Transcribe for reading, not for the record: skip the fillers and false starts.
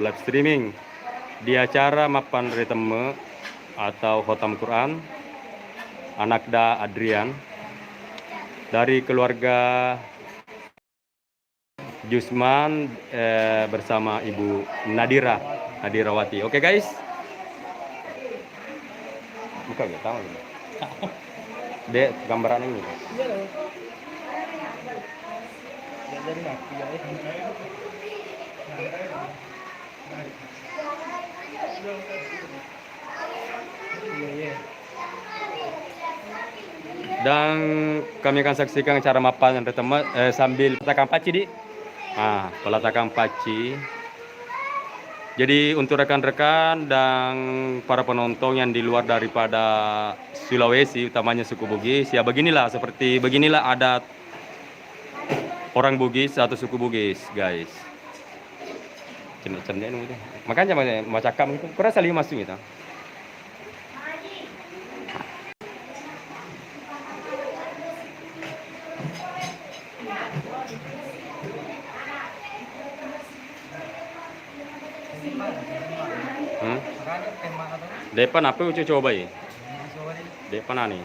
live streaming di acara Mapan Reteme atau Khotam Quran Anakda Adrian dari keluarga Jusman bersama Ibu Nadirawati. Oke guys. Buka gak tahu. Dek gambaran ini. Dan kami akan saksikan cara mapan sambil peletakan paci di. Peletakan paci. Jadi untuk rekan-rekan dan para penonton yang di luar daripada Sulawesi, utamanya suku Bugis, ya seperti beginilah adat orang Bugis atau suku Bugis, guys. Cendet-cendet itu. Makanya mau cakap itu, kurang saling masuk itu. Depan apa ucu coba ya? Depan ani.